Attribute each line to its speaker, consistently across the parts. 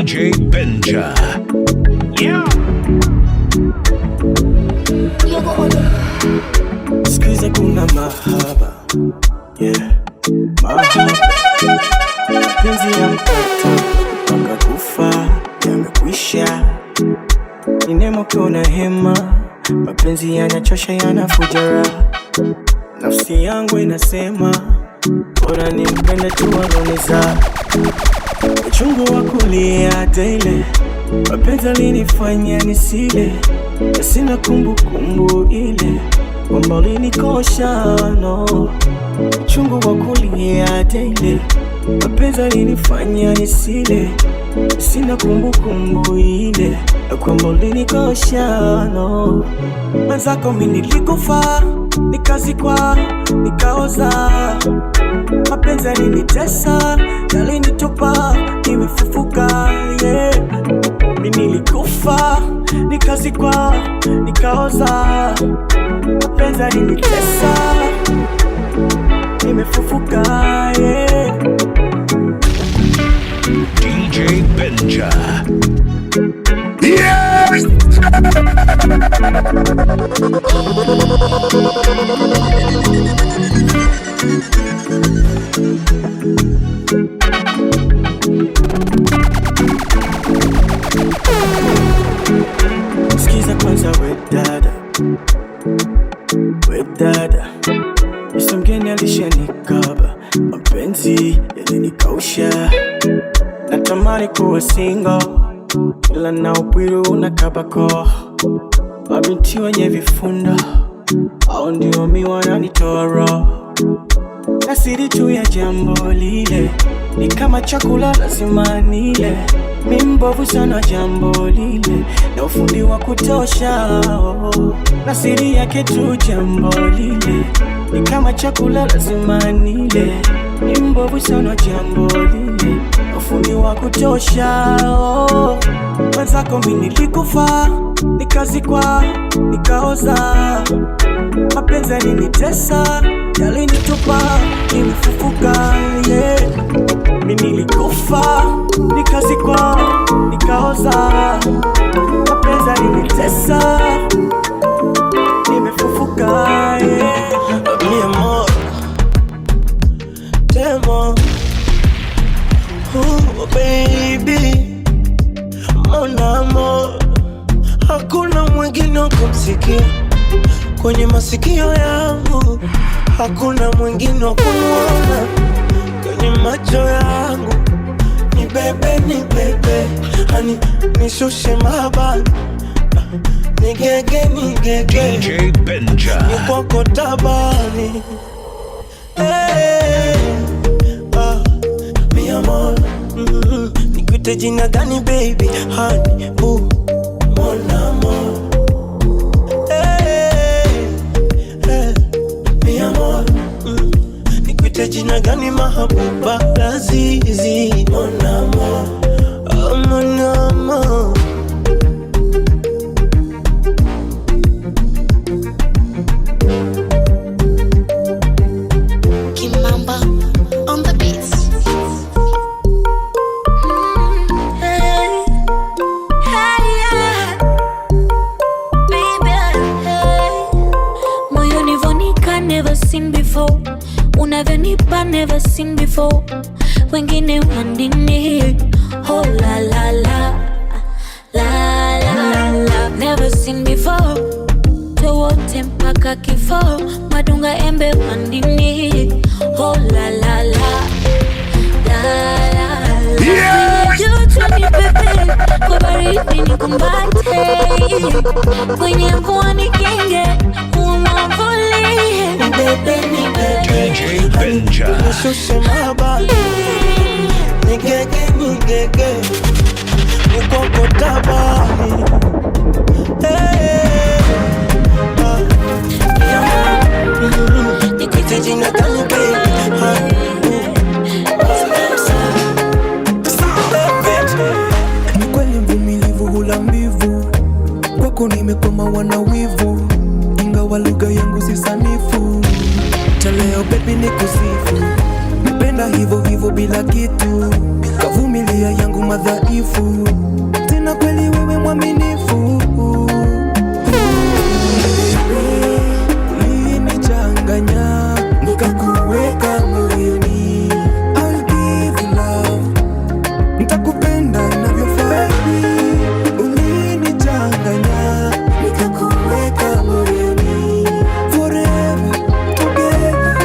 Speaker 1: DJ Benja. Yeah.
Speaker 2: Sikiza kuna mahaba. Yeah. Mahaba. Mapenzi ya mtoto mpaka kufa yamekwisha. Ni neema kuna hema. Mapenzi yanachosha yanafujara. Nafsi yangu inasema bora nimpende tu aloniza. Uchungu wa kulia daily. Mapenzi alinifanya nisile. Sina kumbukumbu ile kwamba ulinikosha no. Uchungu wa kulia daily. Mapenzi alinifanya nisile. Sina kumbukumbu ile kwamba ulinikosha no. Mwenzako mimi nilikufa, nikazikwa, nikaoza. Mapenzi yalinitesa, yalinitupa, nimefufuka yeah. Mimi nilikufa, nikazikwa, nikaoza. Mapenzi yalinitesa, nimefufuka yeah.
Speaker 1: DJ Benja. Yes!
Speaker 2: Sikiza kwanza we dada, Mr. mgeni alishanikaba. Mapenzi yalinikausha, natamani kuwa single, ila na upwiru unakabako. Mabinti wenye vifunda au ndio mi wananitoa roho. Na siri tu ya jambo lile ni kama chakula lazima nile. Mi mbovu sana jambo lile na ufundi wa kutosha oh. Na siri yake tu jambo lile ni kama chakula lazima nile. Mi mbovu sana jambo lile na ufundi wa kutosha oh. Mwenzako mimi nilikufa, nikazikwa, nikaoza. Mapenzi yalinitesa, yalinitupa, nimefufuka yeah. Mimi nilikufa, nikazikwa, nikaoza. Mapenzi yalinitesa, nimefufuka yeah. Mi amor, demo, oh baby, mon amor. Hakuna mwingine wa kumsikia kwenye masikio yangu, hakuna mwingine wa kumuona kwenye macho yangu. Ni bebe, hani nishushe mahaba. Nigege
Speaker 1: DJ Benja.
Speaker 2: Nikoko tabani hey, mi amor Nikuite jina gani baby, honey, boo, mon amor mi amor Nikuite jina gani mahabuba lazizi, mon amor, oh mon amor.
Speaker 3: Kimamba on the beats. Hey, hey, yeah. Baby, hey. Moyoni vonika never seen before. Unavyonipa never seen before. Wengine wandini, oh la la la, la la la. Never seen before. Wote mpaka kifo, madunga embe wandini, oh la la la, la la la.
Speaker 1: Yeah!
Speaker 3: Kwenye joto ni pepe, kwa baridi ni kumbate. Kwenye mvua ni kinge, umavuli. Bebe ni bebe,
Speaker 1: DJ Benja.
Speaker 2: Nishushe mahaba. Nigege Nikoko tabani Nikuite jina gani baby, ni kweli mvumilivu hula mbivu. Kwako nimekoma wana wivu, ingawa lugha yangu si sanifu. Leo baby nikusifu, nipenda hivyo hivyo bila kitu. Kavumilia yangu madhaifu, tena kweli wewe mwaminifu. Ulinichanganya nikakuweka moyoni, I'll give you love, nitakupenda inavyofaa. Ulinichanganya nikakuweka moyoni, forever together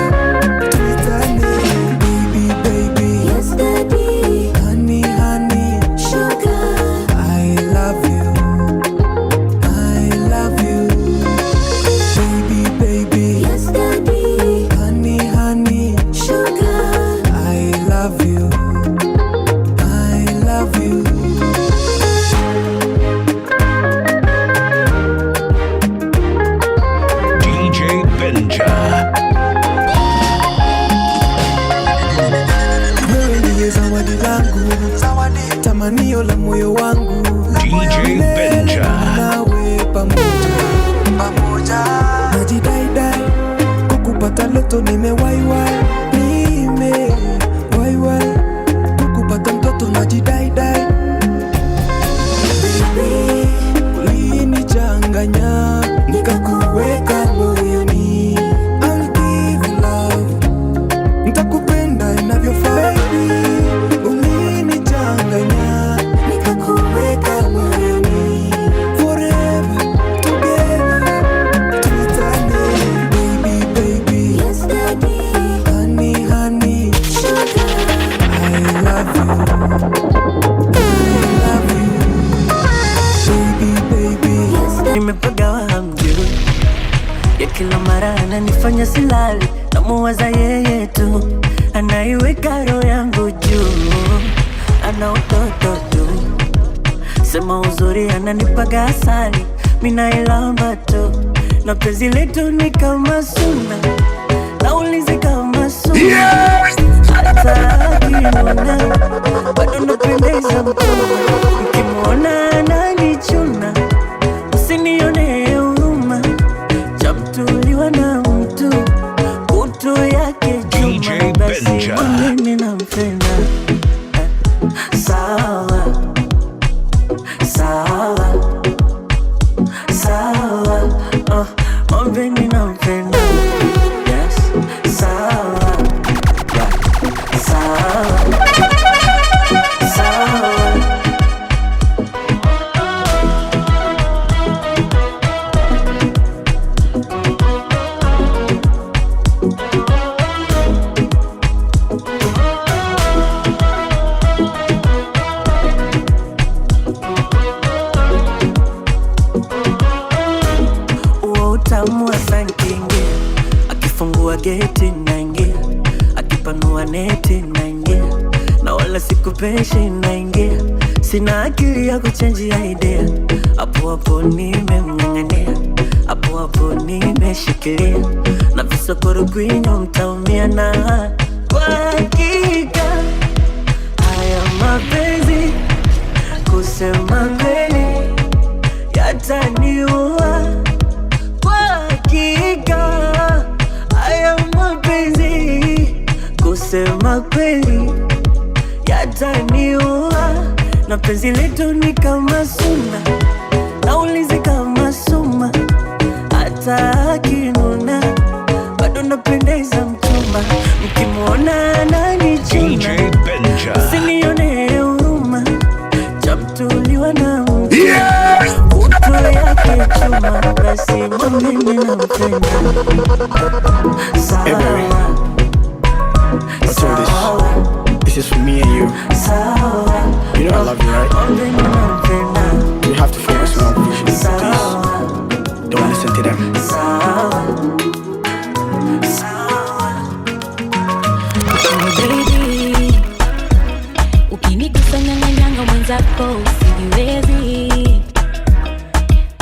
Speaker 2: tuitane. Baby baby,
Speaker 3: Yes daddy,
Speaker 2: honey honey,
Speaker 3: sugar.
Speaker 2: I love you, I love you. Baby baby,
Speaker 3: Yes daddy,
Speaker 2: honey honey,
Speaker 3: sugar.
Speaker 2: I love you, I love you.
Speaker 1: DJ Benja.
Speaker 2: Wewe ndiye zawadi langu, tamanio la moyo wangu.
Speaker 1: DJ Benja.
Speaker 2: Nawe pamoja, najidaidai kukupata loto, nimewaiwai kukupata mtoto, najidaidai. Ulinichanganya nikakuweka moyoni, I'll give you love, nitakupenda inavyofaa. Ulinichanganya nikakuweka moyoni, forever together tuitane. Baby baby,
Speaker 3: Yes daddy,
Speaker 2: honey honey,
Speaker 3: sugar.
Speaker 2: I love you, I love you. Baby baby,
Speaker 4: Nimepagawa hamjui, ya kila mara ananifanya silali, namuwaza yeye tu, anaiweka roho yangu juu, ana utoto tu, sema uzuri ananipaga asali, minailamba tu, na penzi letu ni kama suna, naulizi kama suna, hata akinuna bado napendeza mtuma, mkimwona ananichuna usinione huruma, chamtuliwa na mtu kutu yake
Speaker 1: DJ
Speaker 4: chuma, basi
Speaker 1: Benja.
Speaker 4: mwamini nampenda. Sawa sawa sawa, mwamini nampenda. Yes, sawa yeah. Sawa sawa. Uo utamu wa sankingi, akifungua geti naingia, akipanua neti naingia, na wala sikupeshi naingia, sina akili ya kuchanjia idea, hapo hapo nimemng'ang'ania, hapo hapo nimeshikilia, na visokoro kwinyo mtaumia, na kwa hakika haya mapenzi kusema kweli yataniua. Kwa hakika haya mapenzi kusema kweli yataniua, na penzi letu ni kama suna, naulizi kama suma, hata akinuna bado napendeza mchumba, mkimwona ananichuna
Speaker 1: DJ Benja.
Speaker 4: usinione huruma, chamtuliwa na mtu kutu yake chuma, basi mwamini nampenda. Sawa sawa,
Speaker 5: This is for me and you.
Speaker 4: sawa,
Speaker 5: You know I love you, right?
Speaker 4: mwamini nampenda.
Speaker 5: We have to focus on our vision, please.
Speaker 4: Sawa
Speaker 5: Don't listen to them.
Speaker 4: sawa sawa.
Speaker 3: Baby, ukinikusanya nyanga mwenzako usijiwezi,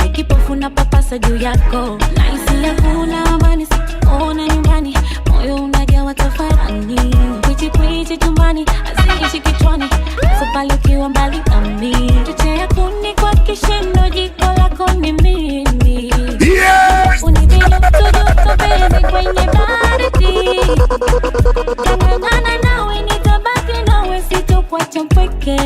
Speaker 3: nikipofu na papasa juu yako, naisi ya kula amani sikuona nyumbani, moyo unajawa tafarani, kwichi kwichi chumbani haziishi kichwani, hasa pale ukiwa mbali nami, chochea kuni kwa kishindo, jiko lako ni mimi, unipe joto joto baby kwenye baridi, kangana nawe nitabaki nawe, sitokuacha mpweke.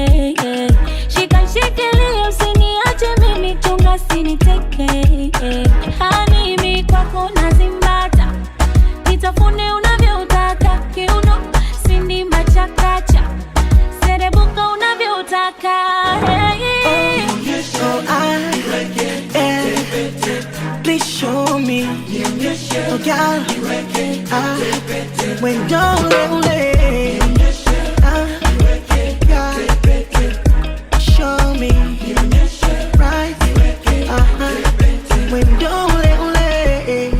Speaker 4: Mwendo ule ule. Show me right. Mwendo ule ule.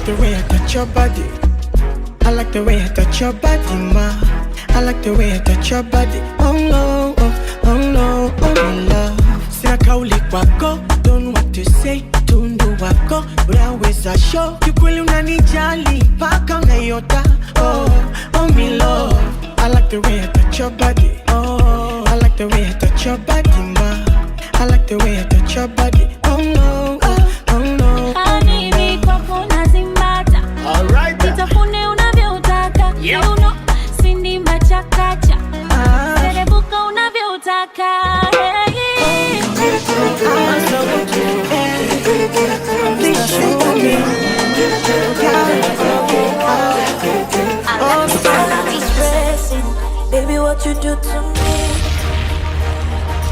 Speaker 2: The way I touch your body, I like the way I touch your body, ma. I like the way I touch your body. Oh no, oh no, oh my love. Sina kauli kwako, don't know what to say. Tundu wako, unaweza show. Kikweli unanijali, paka unayota. Oh, oh my love. I like the way I touch your body. Oh, I like the way I touch your body, ma. I like the way I touch your body. Oh no, oh no.
Speaker 3: Habibi kwako nazimata.
Speaker 2: Alright.
Speaker 3: Nitafune unavyotaka. You know, sindi machakacha. Serebuka unavyotaka.
Speaker 6: Baby, what you do to me?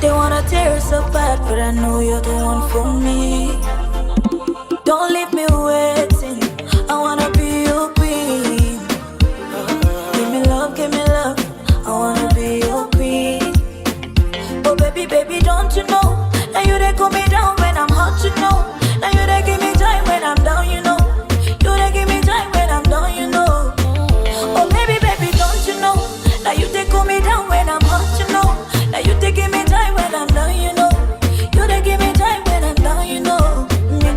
Speaker 6: They wanna tear us apart, but I know you're the one for me. Don't leave me waiting, I wanna be your queen. Give me love, I wanna be your queen. Oh baby, baby, don't you know? Now you they cool me down when I'm hot, you know. Now you they give me time when I'm down, you know. You they give me time when I'm down, you know. Oh baby, baby, don't you know? Now you they cool me down when I'm hot, you know. Now you they give me time when I'm down, you know. You they give me time when I'm down, you know.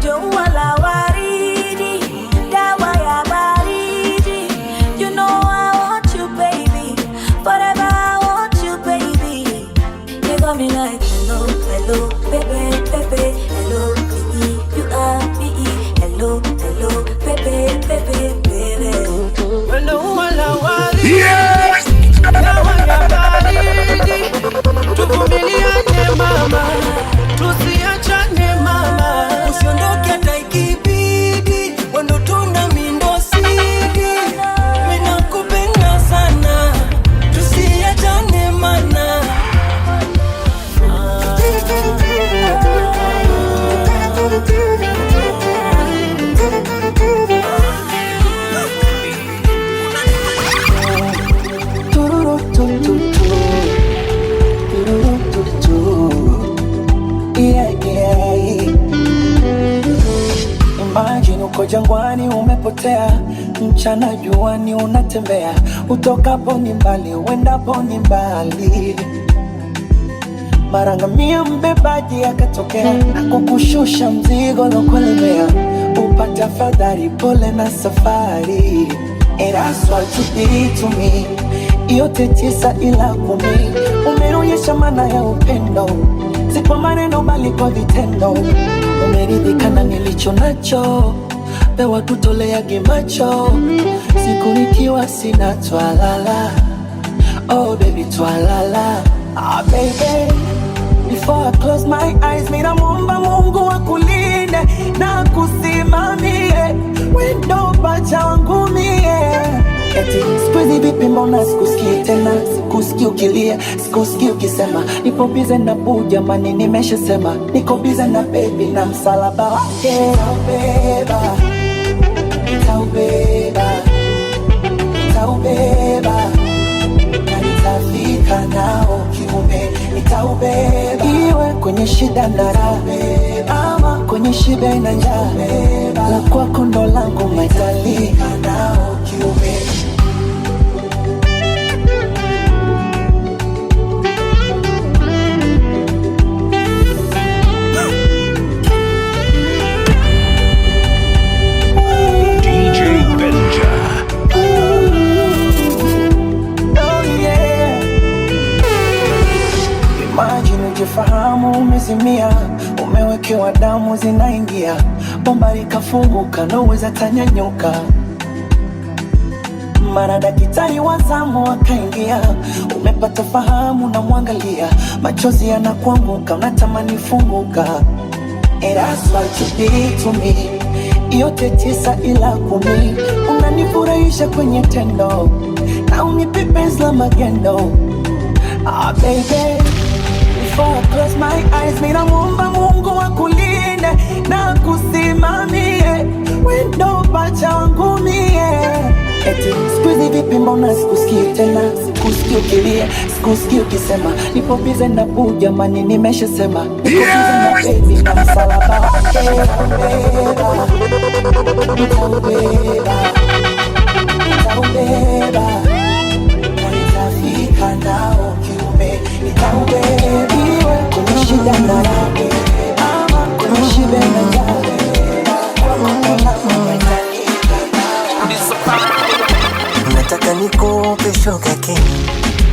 Speaker 6: Wala waridi, dawa ya baridi. You know I want you, baby. Forever I want you, baby. You got me like hello, hello, baby, baby. Hello, baby, you are me. Hello, hello, baby, baby, baby.
Speaker 2: Wala waridi, dawa ya baridi. Tuvumiliane mama, tusiachane mama. Usiondoke hata ikibidi, wendo tuna mindo sidi. Mimi nakupenda sana, tusiachane mana. Imagine uko jangwani umepotea, mchana juani unatembea, utokapo ni mbali, uendapo ni mbali. Mara ngamia mbebaji akatokea, kukushusha mzigo lokulemea, upate afadhali pole na safari. And that's what you did to me. Yote 9 ila 10, umeonyesha maana ya upendo, si kwa maneno bali kwa vitendo. Umeridhika na nilicho nacho, pewa tutoleage macho, siku nikiwa sina twalala. Oh baby twalala. Ah baby, before I close my eyes, mina muomba Mungu akulinde na kusimamie, wendo pacha wangu mie. Eti sikuizi vipi mbona sikusikii tena, sikusikii ukilia, sikusikii ukisema nipo bize na boo, jamani nimeshasema niko bize na baby na msalaba wake. Nitaubeba, nitaubeba, nitaubeba, na nitafika nao kiume. Nitaubeba, iwe kwenye shida na raha, ama kwenye shibe na njaa, la kwako ndo langu maitalika nao kiume. Fahamu umezimia, umewekewa damu zinaingia, bomba likafunguka na uweza tanyanyuka. Mara daktari wa zamu akaingia, umepata fahamu na mwangalia, machozi yanakuanguka, unatamani funguka. And that's what you did to me. Yote 9 ila 10. Unanifurahisha kwenye tendo na unipe penzi la magendo. Ah baby, before I close my eyes, mimi namuomba Mungu akulinde na kusimamie wendo pacha wangu mie. Eti sikuizi vipi mbona sikusikii tena, sikusikii ukilia, sikusikii ukisema nipo bize na buu jamani nimeshasema nipo bize na baby na msalaba nitaubeba nitafika nao kiume nitaubeba kwenye shida na raha ama kwenye shibe na njaa
Speaker 7: nataka nikupe sugar cane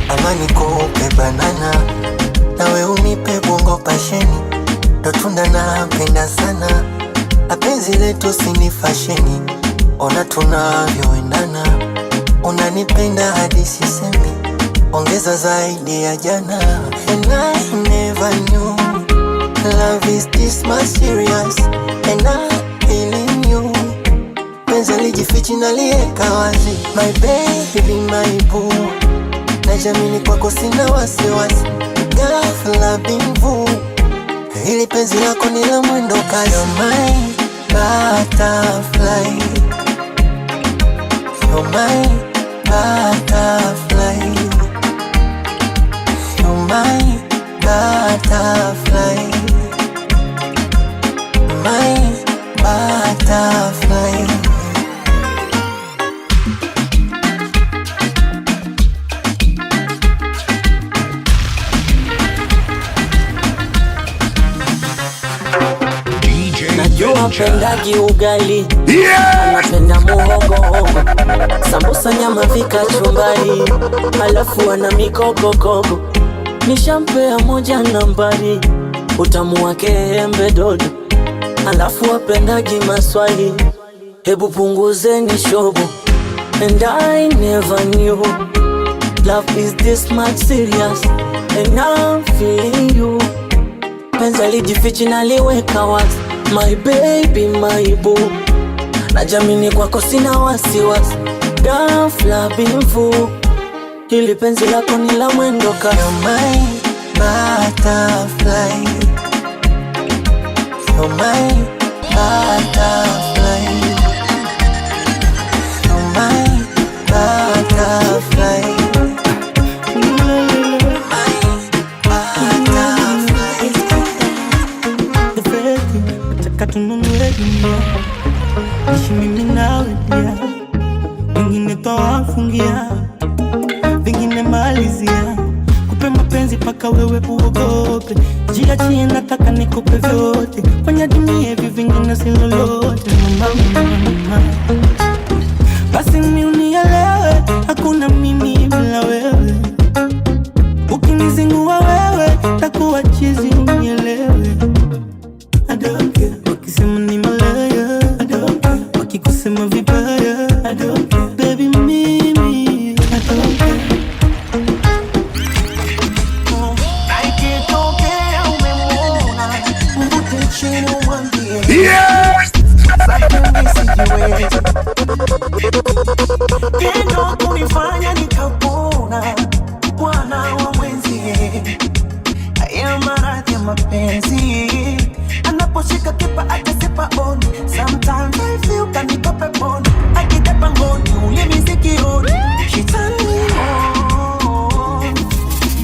Speaker 7: ama nikupe banana, nawe unipe bongo pasheni, ndo tunda napenda sana. Apenzi letu sini fasheni, ona tunavyoendana. Unanipenda hadi sisemi, ongeza zaidi ya jana. And I never knew love is this much serious, and I'm feeling you. Penzi lijifichi na lieka wazi, my baby my boo. Najamini kwako sina wasiwasi, ghafla bimvu. Hili penzi lako ni la mwendo kasi. You're my butterfly, you're my butterfly, you're my butterfly, my butterfly.
Speaker 8: Pendagi ugali, anapenda muhogo, sambusa nyama vika chumbari, alafu ana mikogogogo. Nishampea moja nambari, utamu wake embe dodo, alafu apendagi maswali, hebu punguzeni shobo. And I never knew love is this much serious, and I'm feeling you. Penzi lijifichi na liweka wazi, my baby my boo. Najamini kwako sina wasiwasi, ghafla bimvu. Hili penzi lako ni la mwendo kasi. You're my butterfly, you're my butterfly, you're my butterfly.
Speaker 4: Katununue dunia, nishi mimi nawe pia. Wengine tawafungia, vingine malizia. Kupe mapenzi paka wewe uogope, jiachie nataka nikupe vyote. Fanya dunia hivi vingine si lolote. Mama, basi ni unielewe, hakuna mimi bila wewe. Ukinizingua wewe, takuwa chizi unielewe. I don't care, wakisema ni malaya. I don't care, wakikusema vibaya. I don't care, baby mimi. I don't care.
Speaker 2: Aikitokea umemwona, mvute chini umwambie sasa mimi sijiwezi. Kendo kunifanya nikapona, bwana wa mwenzie. Haya maradhi ya mapenzi, anaposhika kipa atasipa on. Sometimes I feel kanikope pon, akitepa ngoni ulimi sikioni. She turn me on.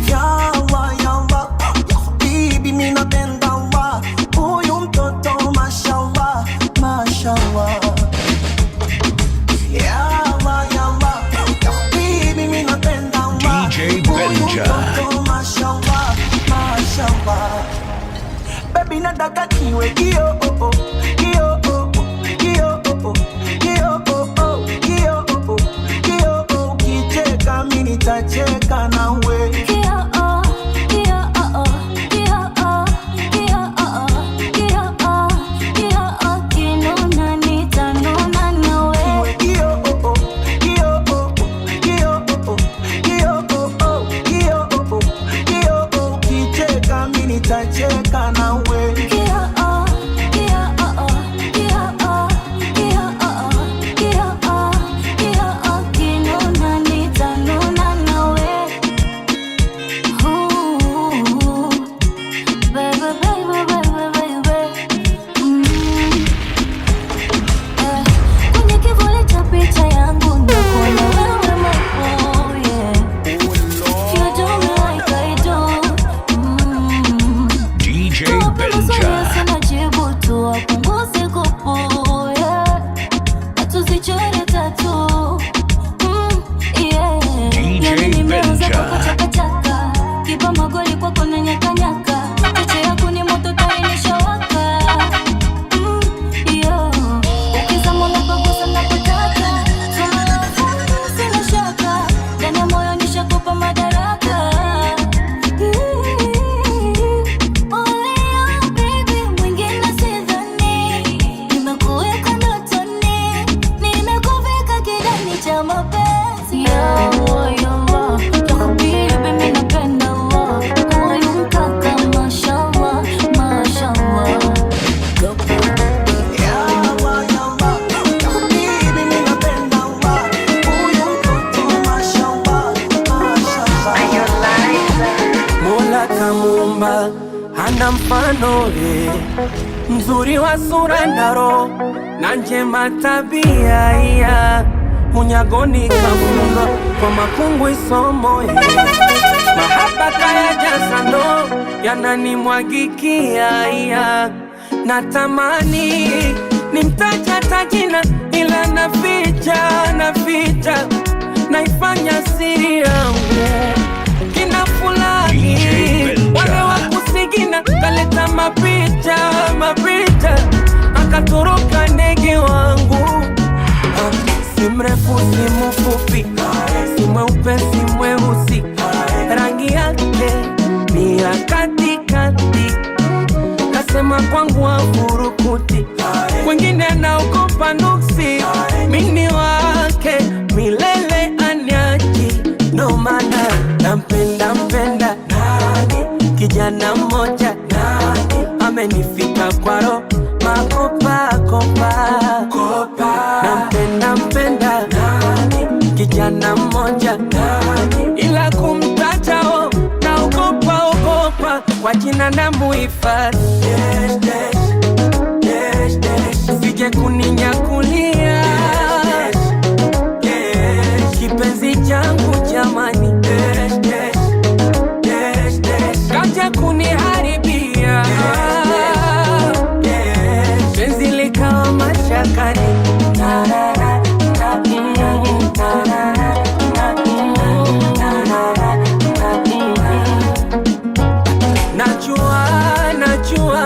Speaker 2: Ya Allah, ya Allah, baby mimi napenda Allah. Huyu mtoto mashallah, mashallah. Ya Allah, ya Allah, baby mimi napenda Allah.
Speaker 1: DJ Benja.
Speaker 2: Huyu mtoto mashallah, mashallah. Baby nataka kiwe kio oh oh, kio oh oh, kio oh oh, kio oh oh, kio oh oh, kio oh. Kicheka mimi nitacheka nawe.
Speaker 3: Kio oh, kio oh oh, kio oh, kio oh oh, kio oh, kio oh. Kinuna nitanuna nawe.
Speaker 2: Kio oh oh, kio oh oh, kio oh oh, kio oh oh, kio oh oh, kio oh. Kicheka mimi nitacheka nawe.
Speaker 3: Kio oh,
Speaker 8: ana mfano mzuri wa sura na roho na njema tabia iya unyagoni kafunga kwa makungu isomo mahaba kaya jasano yananimwagikia iya natamani nimtaja tajina ila naficha naifanya siri yangu kina fulani wale wakusigina kaleta mapicha akatoroka ndege wangu si mrefu si mfupi si mweupe si mweusi rangi yake ni ya katikati kasema kwangu wafurukuti wengine naogopa nuksi mini wake milele anyaji no mana nampenda nani kijana mmoja nani amenifika kwa roho makopa nampenda nani kijana mmoja nani ila kumtajao naogopa kwa jina na muhifadhi sije kuninyakulia kipenzi changu jamani kaja kuniharibia penzi likawa mashakani najua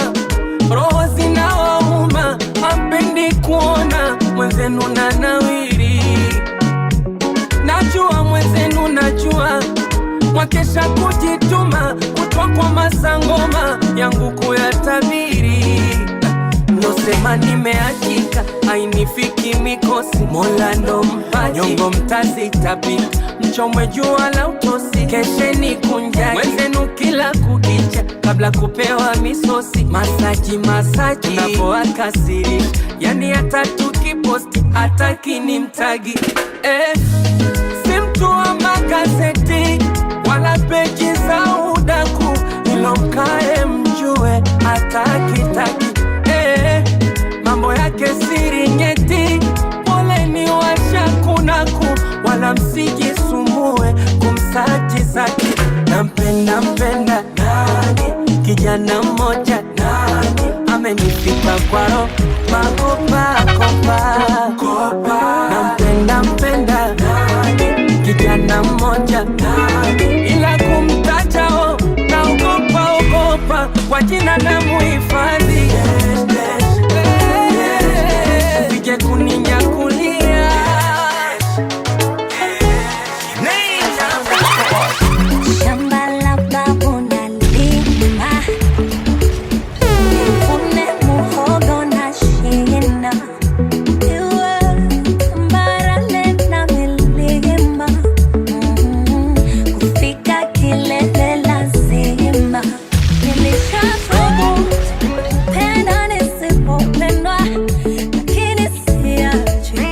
Speaker 8: roho zinawauma hampendi kuona mwenzenu na nawiri najua mwakesha kujituma kutwa kwa masangoma yangu kuyatabiri nosema nimeachika hainifiki mikosi mola ndo mpaji nyongo mtazitapika mchomwe jua la utosi kesheni kunjaki mwenzenu kila kukicha kabla kupewa misosi masaji napoakasiri yani hata tukiposti hata kini mtagi si mtu wa magazeti wala peji za udaku ilomkae mjue hata kitaki mambo yake siri nyeti poleni washakunaku wala msijisumbue kumsaji zaki nampenda nani kijana mmoja nani amenifika kwa roho makopa nampenda nani kijana mmoja nani ila kumtajao naogopa kwa jina na muhifadhi sije kuninyakulia
Speaker 3: shamba la babu nalima nivune muhogo na shina iwe tambarare na milima kufika kilele lazima nilishathubutu penda nisipopendwa lakini siachi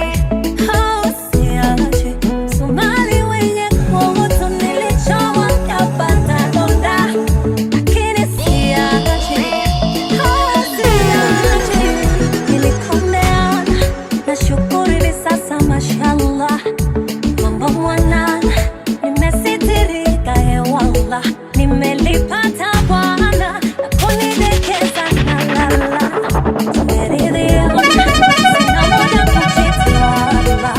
Speaker 3: Somali wenye kuhutu nilichowa kapata donda lakini siachi nilikondeana na shukuru hivi sasa mashallah mambo mwanana nimesitirika hewallah nimelipata bwana na kunidekeza na lala tumeridhia sina muda kuchiti wala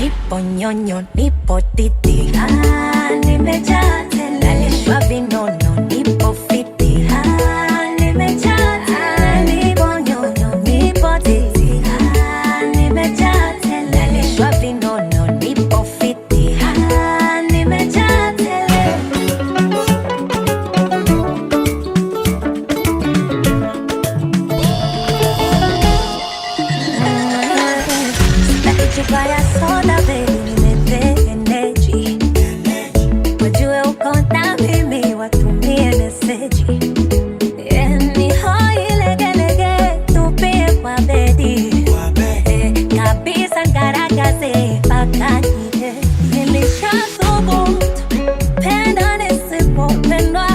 Speaker 3: nipo nyonyo nipo titi nimejaa tele nalishwa vinono nipo fiti nimejaa tele nipo nyonyo nipo titi nimejaa tele nalishwa vinono nipo fiti nimejaa tele chupa ya soda baby nimepe energy wajue uko na mimi watumie meseji ni hoi legelege tupie kwa bedi kabisa ngaragaze paka nje nilishathubutu penda nisipopendwa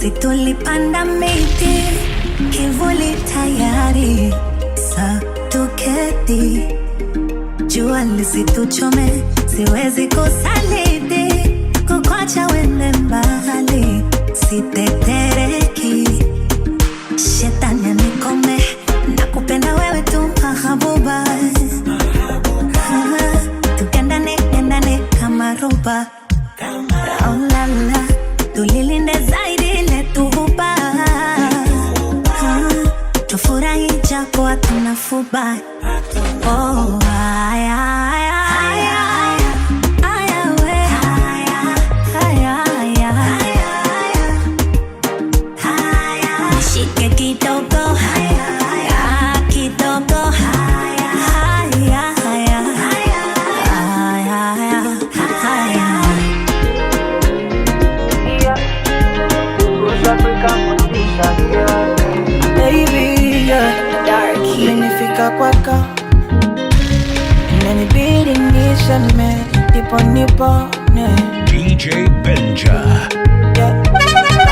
Speaker 6: si tulipanda miti, kivuli tayari, sa tuketi, jua lisituchome, siwezi kusaliti, kukwacha wende mbali, sitetereki, shetani anikome, nakupenda wewe tu mahabuba, tukendane kama roba, oh la la, tulilinde zaidi letu huba, tufurahi japo hatuna fuba. Oh, aya, aya, aya, aya, we, aya, aya, aya, aya, nishike kidogo, aya, kidogo, aya, aya, aya, aya.
Speaker 2: Baby, yeah, umenifika kwako, inanibidi niseme, ndipo nipone.
Speaker 1: DJ Benja.
Speaker 2: Yeah,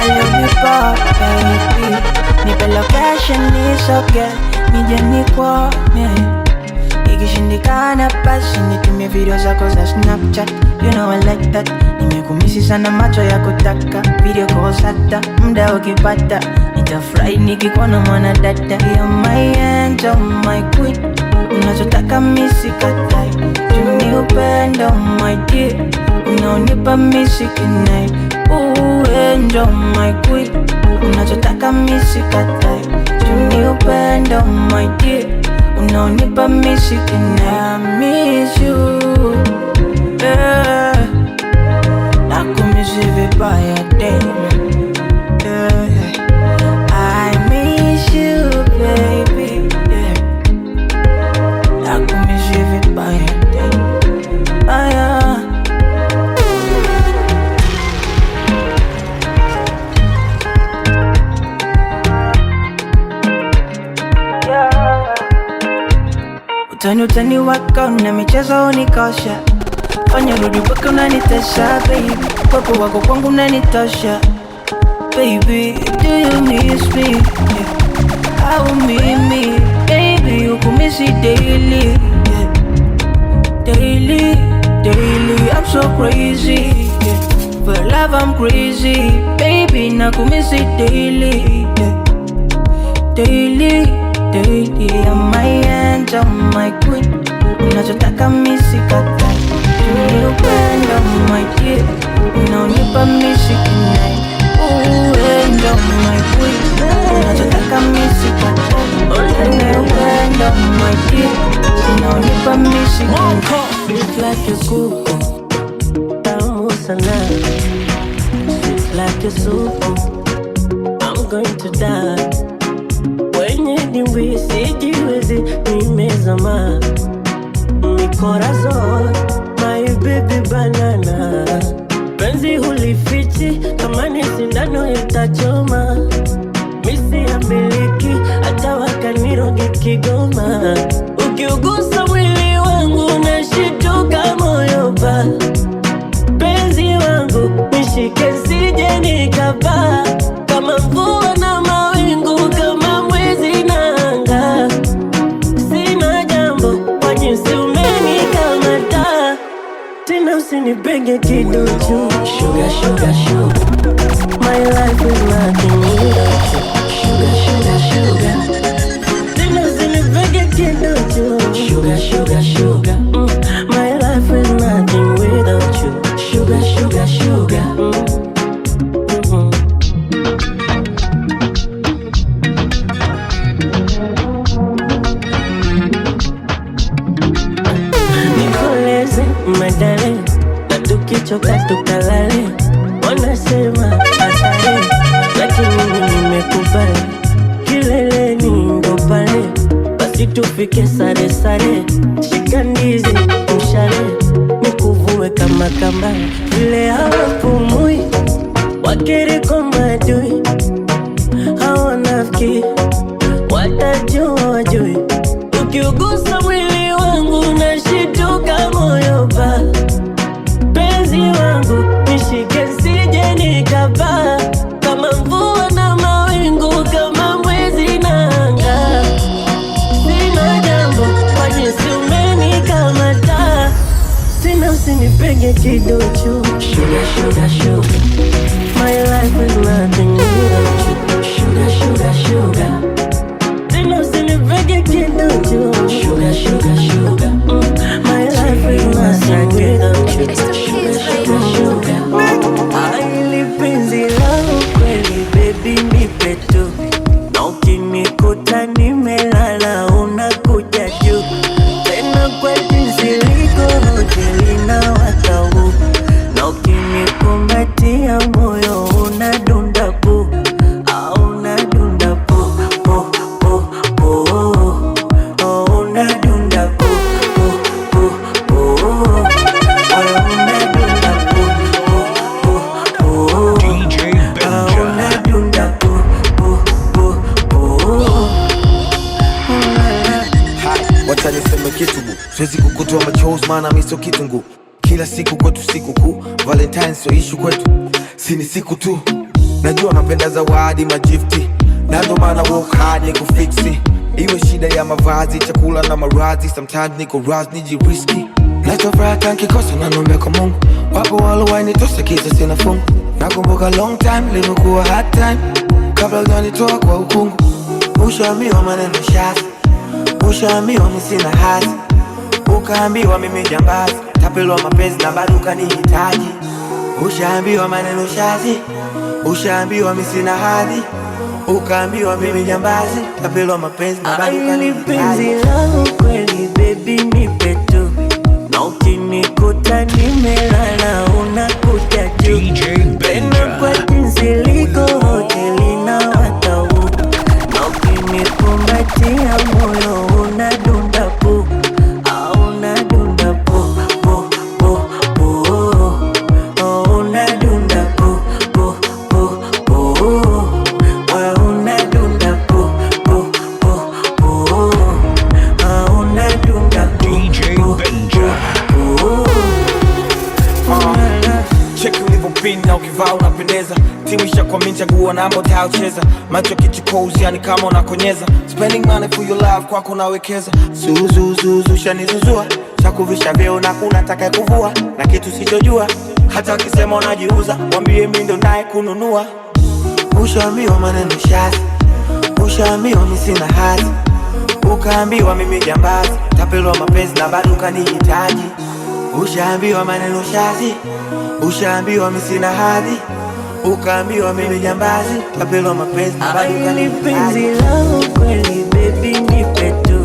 Speaker 2: alinipa baby, nipe location nisoge, nije nikuone. Ikishindikana basi nitumie video zako za Snapchat, you know I like that. Nimekumisi sana macho ya kutaka video calls hata muda ukipata, nitafurahi nikikuona mwana dada. You're my angel, my queen, unachotaka misikatai, juni upendo my dear, unaonipa misikinai. Angel, my queen, unachotaka misikatai, juni upendo my dear, unaonipa misikinai. I miss you, yeah. Nakumisi vibaya damn, yeah. I miss you baby, yeah. Nakumisi vibaya damn, yeah. Utani wako na michezo unikosha, fanya rudi mpaka unanitesha baby, kwako wako kwangu unanitosha baby. Do you miss me? Yeah. Au mimi baby ukumisi daily, yeah. Daily, I'm so crazy, yeah. For love I'm crazy baby, nakumisi daily, yeah. Daily, I'm my angel, my queen, unachotaka misikatai, juni upendo my dear, unaonipa misikinai. Angel, my queen, unachotaka misikatai, juni upendo my dear, unaonipa misikinai.
Speaker 8: Sweet like a kuku, tamu sana. Sweet like a soup, I'm going to die. Wenye dimbwi sijiwezi nimezama, mi corazon, my baby banana. Penzi hulifichi kama ni sindano itachoma, misi ya miliki hata wakanirogi Kigoma. Ukiugusa mwili wangu nashituka moyo pa, penzi wangu nishike sije nikapaa, kama mvua na mawingu, kama mwezi na anga. Sina jambo kwa jinsi umenikamata, tena usinipenge kiduchu. Sugar, sugar, sugar, my life is nothing without you. Sugar, sugar, sugar, tena usinipenge kiduchu. Sugar, sugar, sugar, my life is nothing without you. Sugar, sugar, sugar, nikoleze madale, na tukichoka tukalale. Wanasema asale, lakini mimi nimekubali, kileleni ndo pale, basi tufike sare sare. Shika ndizi mshale, nikuvue kama kamba, vile hawapumui wakiriko madui, hawanafiki watajua wajui. Ukiugusa mwili wangu nashituka moyo pa, penzi wangu nishike sije nikapaa, kama mvua
Speaker 9: chose maana mimi sio kitungu. Kila siku kwetu siku kuu, Valentine sio issue kwetu, si ni siku tu. Najua napenda zawadi magifti, na ndo maana work hard ni kufixi. Iwe shida ya mavazi, chakula na maradhi, sometimes niko raz nijiriski. Nachofuraha nkikosa nanombe kwa Mungu, wapo walowainitosa kisa sina fungu. Nakumbuka long time, livyokuwa hard time, kabla hujanitoa kwa ukungu. Ushaambiwa maneno shazi, ushaambiwa mimi sina hazi, ukaambiwa mimi jambazi, tapelwa mapenzi na bado ukanihitaji. Ushaambiwa maneno shazi, ushaambiwa mimi sina hadhi, ukaambiwa mimi jambazi, tapelwa mapenzi na bado ukanihitaji.
Speaker 8: Penzi langu kweli baby nipe tu, na ukinikuta nimelala unakuja juu. Tena kwa jinsi liko hoteli na watau, na ukinikumbatia moyo unadunda pu, unadunda pu, pu, pu, pu, unadunda pu, pu, pu, pu, unadunda pu, pu, pu, pu, unadunda pu.
Speaker 1: DJ Benja.
Speaker 9: Check ulivyopin na ukivaa unapendeza. Timu ishakwamini chagua namba utayocheza. Macho kichukozi yani kama unakonyeza. Spending money for your love kwako nawekeza. Zuzuzuzu shanizuzua, chakuvisha vyeo na kuna taka kuvua, na kitu sichojua hata wakisema unajiuza, wambie mimi ndo naye kununua. Ushaambiwa maneno shazi, ushaambiwa mimi sina hazi, ukaambiwa mimi jambazi, tapelwa mapenzi na bado ukanihitaji. Ushaambiwa maneno shazi, ushaambiwa mimi sina hadhi, ukaambiwa mimi jambazi, tapelwa mapenzi na bado ukanihitaji.
Speaker 8: Penzi langu kweli baby nipe tu,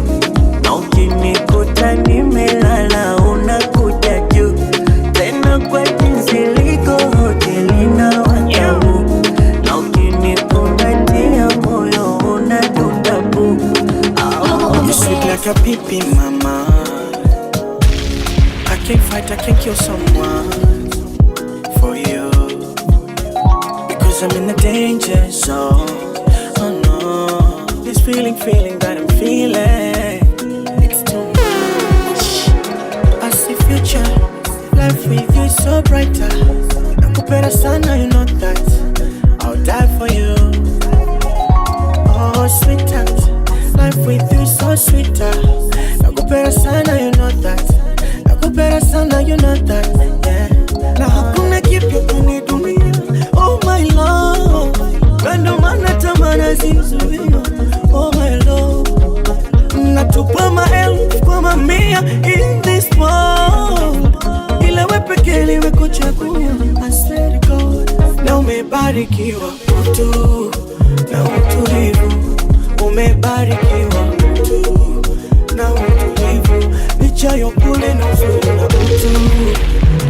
Speaker 8: na ukinikuta nimelala unakuja juu. Tena kwa jinsi liko hoteli na watau, na ukinikumbatia moyo unadunda pu.
Speaker 10: You sweet like a pipi mama, I can't fight, I can't kill someone for you, because I'm in a danger zone. Oh no, this feeling that I'm feeling, it's too much. I see future, life with you is so brighter. Nakupenda sana, you know that I'll die for you. Oh sweetheart, life with you is so sweeter. Nakupenda sana, you know that. Nakupenda sana, you know that, yeah. Na hakuna kipya kwenye dunia, oh my love. Kando mana tamana zizuia, oh my love. Natupa maelfu kwa mamia in this world, ila we pekee liwe kuchagua, I swear to God. Na umebarikiwa utu na utulivu, umebarikiwa utu na utulivu, licha ya upole na uzuri na utu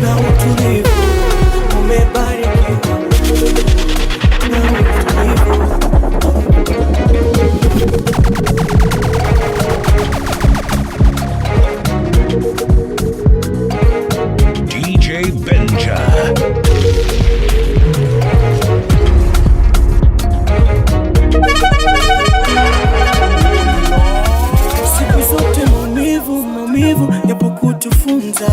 Speaker 10: na utulivu, umebarikiwa utu na utulivu.
Speaker 1: DJ Benja.
Speaker 10: Siku zote maumivu yapo kutufunza,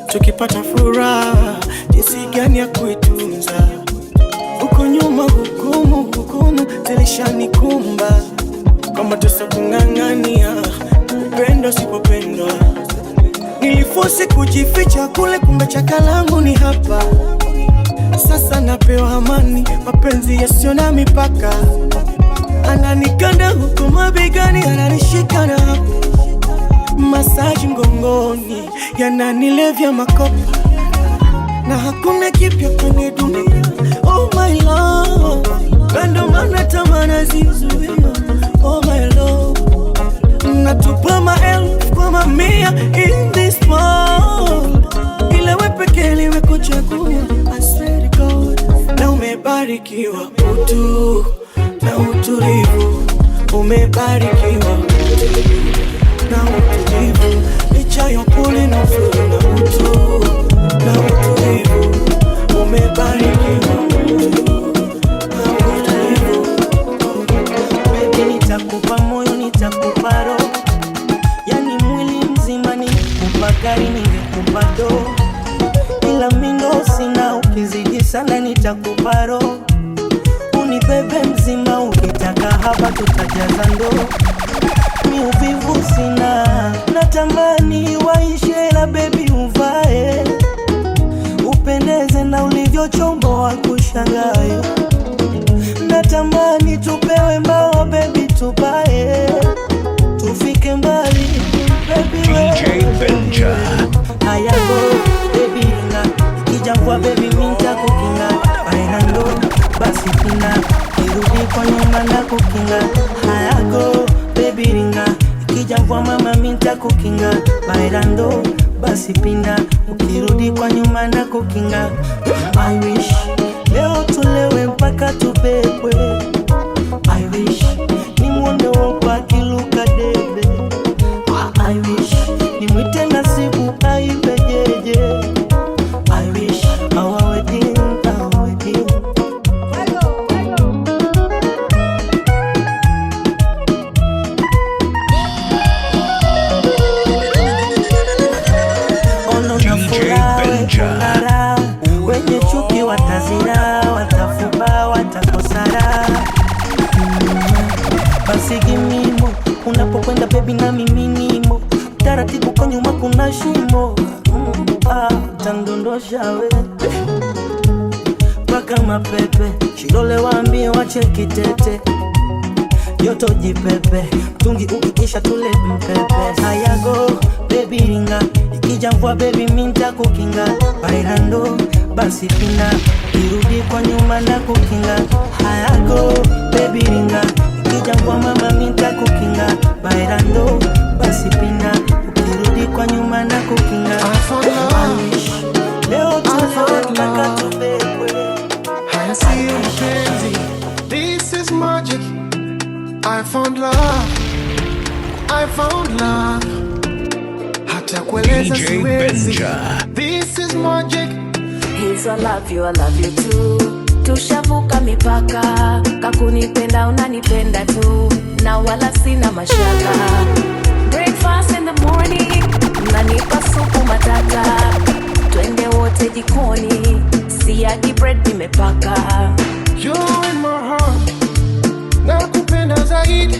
Speaker 10: tukipata furaha jinsi gani ya kuitunza. Uko nyuma hukumu zilishanikumba, kama tusa kung'ang'ania upendo sipopendwa. Nilifosi kujificha kule, kumbe chaka langu ni hapa. Sasa napewa amani, mapenzi yasio na mipaka. Ananikanda huku mabegani, ananishika na hapo, masaji mgongoni yananilevya makopa. Na hakuna kipya kwenye dunia, oh my love. Kando mana tamana zizuia, oh my love. Natupa maelfu kwa mamia in this world, ila we pekee liwe kuchagua, I swear to God. Na umebarikiwa utu na utulivu, umebarikiwa utu na utulivu, licha ya upole na uzuri na utu na utulivu, umebarikiwa utu na utulivu.
Speaker 8: Baby nitakupa moyo, nitakupa roho, yani mwili mzima nikupa
Speaker 4: nitakuparo, unibebe mzima, ukitaka hapa tutajaza ndoo. Mi uvivu sina, natamani waishe la baby uvae, upendeze na ulivyo chombo wa kushangae. Natamani tupewe mbao baby tupae, tufike mbali baby
Speaker 1: DJ Benja.
Speaker 4: Haya go baby ringa, ikijangwa baby minta kukinga. Bailando basi pina, irudi kwa nyuma na kukinga. Haya go baby ringa, ikijangwa mama minta kukinga. Bailando basi pina, ukirudi kwa nyuma na kukinga. I wish leo tulewe mpaka tubebwe. I wish ni mwone wapa kiluka debe. I wish ni mwite nasibu aibejeje. I wish our wedding, our wedding. Ono na furaha wenye chuki watazira, watafuba, watakosara. Basi gimimo, unapokwenda baby na miminimo, taratibu kwa nyuma kuna shimo. Tandondosha we paka mapepe, shidole waambie wache kitete. Yoto jipepe, tungi ukiisha tule mpepe. Hayago baby ringa, ikija mvua baby minta kukinga. Bailando basi pina, irudi kwa nyuma na kukinga. Hayago baby ringa, ikija mvua mama minta kukinga. Bailando basi pina, ukirudi kwa nyuma na kukinga. Leo tulewe mpaka tubebwe.
Speaker 10: I see you crazy. This is magic. I found love. I found love. Hata kueleza
Speaker 1: DJ
Speaker 10: siwezi.
Speaker 1: Benja.
Speaker 10: This is magic.
Speaker 6: He's I love you too. Tushavuka mipaka, kakunipenda unanipenda tu, na wala sina mashaka. Breakfast in the morning, unanipa supu matata. Twende wote jikoni, siagi bread nimepaka.
Speaker 10: You're in my heart. Nakupenda zaidi,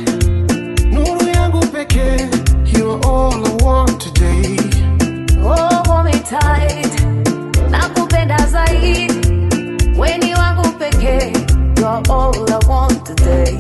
Speaker 10: nuru yangu pekee. You're all I want today.
Speaker 6: Oh, hold me tight. Nakupenda zaidi, weni wangu pekee. You're all I want today.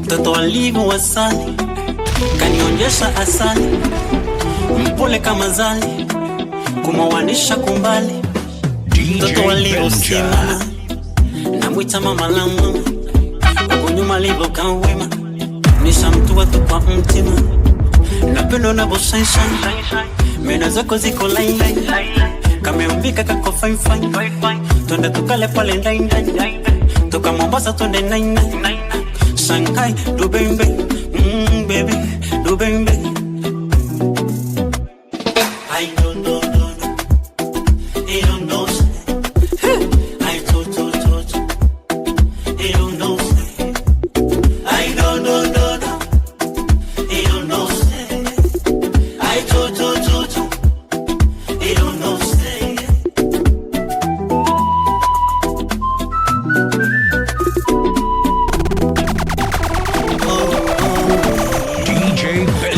Speaker 8: Mtoto alivu wasani, kanionyesha asali, mpole kama zali, kumawanisha kumbali. Mtoto alivu simama, namwita mama lama, ukunyuma livo kawema, nisha mtu watu kwa mtima. Napendo na bo shine shine, mena zako ziko line line, kame umbika kako fine fine. Twende tukale pale ndai ndai, toka Mombasa twende nine nine. Shanghai, Dubai, baby, Dubai. I don't know, I don't know, I don't know, I don't know, I don't know, I don't know.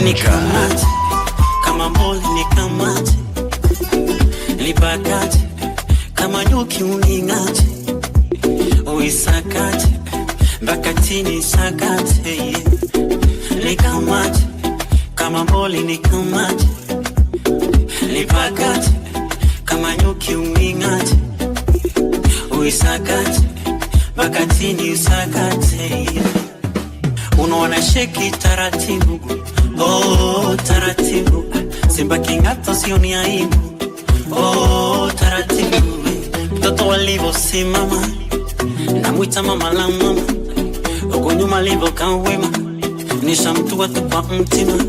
Speaker 1: Benja.
Speaker 8: Kama mboli nikamate, nipakate, kama nyuki uningate, uisakate, mpaka chini sakate, nikamate, kama mboli nikamate, nipakate, kama nyuki uningate, uisakate, mpaka chini usakate. Unaona sheki taratibu, oh taratibu, simba kingata sioni aibu, oh taratibu. Mtoto walivo simama, namuita mama la mama, uko nyuma livo kawema, nisha mtu watu kwa mtima.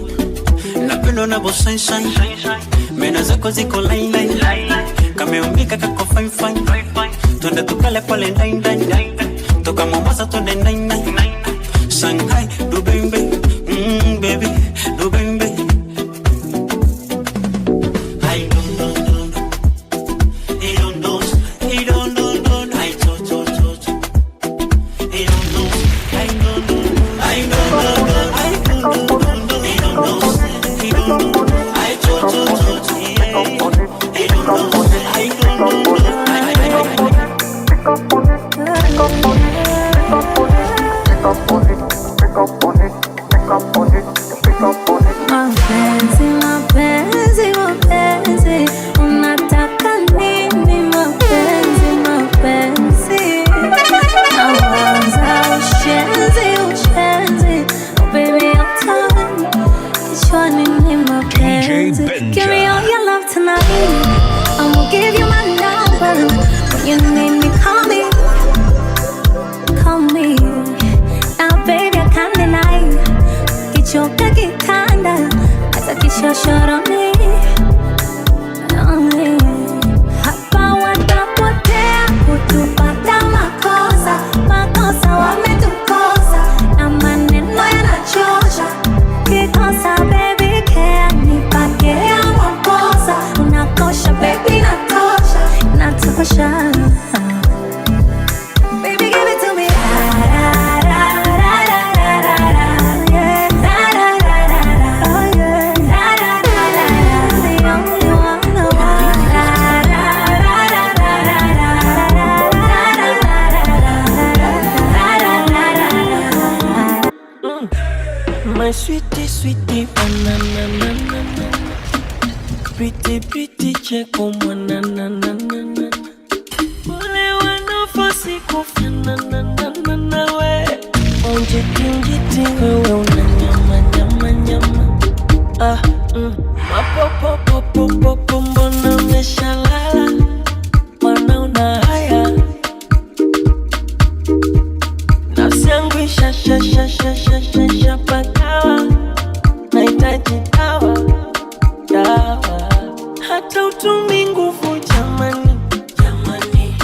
Speaker 8: Napendo na bo shine shine, mena zako ziko line line, kameumbika kako fine fine, twende tukale pale ndai ndai, toka Mombasa twende ndai ndai, Shanghai, Dubai, baby, Dubai, baby. I don't know, he don't know, he don't know, I don't know, he don't know, I don't know, I don't know, I don't know, he don't know, he don't know, I don't know, he don't know, I don't know.
Speaker 3: Mapenzi, mapenzi, mapenzi, unataka nini? Mapenzi, mapenzi, nawaza ushenzi, ushenzi, oh baby I'm tired, kichwani ni mapenzi. Give me all your love tonight, I'ma give you my number, when you need me call me, call me, now baby I can't deny, kichoka kitanda, hata kishoshoroni, hapa watapotea kutupata makosa, makosa wametukosa, na maneno yanachosha, kikosa baby care, nipake ya makosa, unakosha baby natosha, natosha. Baby give it to me,
Speaker 8: my sweetie, sweetie, banana, pretty, pretty, cheko, mwanana, wale wanafasi kufana, we, onje kingiti, wewe unanyama, nyama, nyama, mapopopopopopo, mbona umeshalala, wanaona haya, nafsi yangu isha pakawa, nahitaji dawa, dawa, hata utumi nguvu jamani, jamani,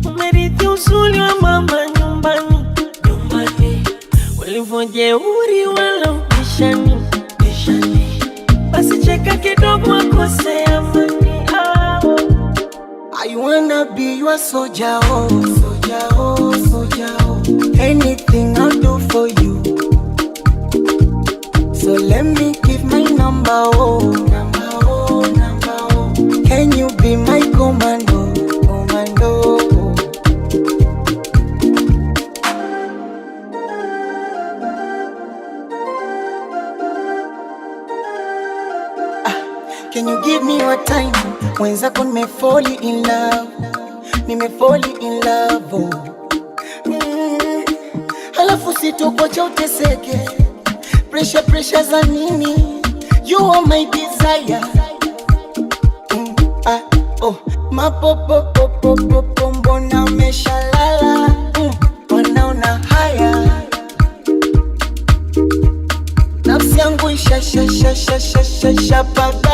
Speaker 8: umerithi uzuri wa mama nyumbani, nyumbani, ulivojeuri wala upishani, pishani, basi cheka kidogo akose amani,
Speaker 10: I wanna be your soldier, oh, soldier, oh, soldier, oh. Anything I'll do for you. So let me give my number, oh, number, oh, number, oh. Can you be my commando, commando? Can you give me your time? Mwenzako nimefall in love, nimefall in love, oh. Halafu sitokocha uteseke, pressure za nini? You are my desire, oh. Mapopopopopopo, mbona umeshalala, wanaona haya, nafsi yangu isha paka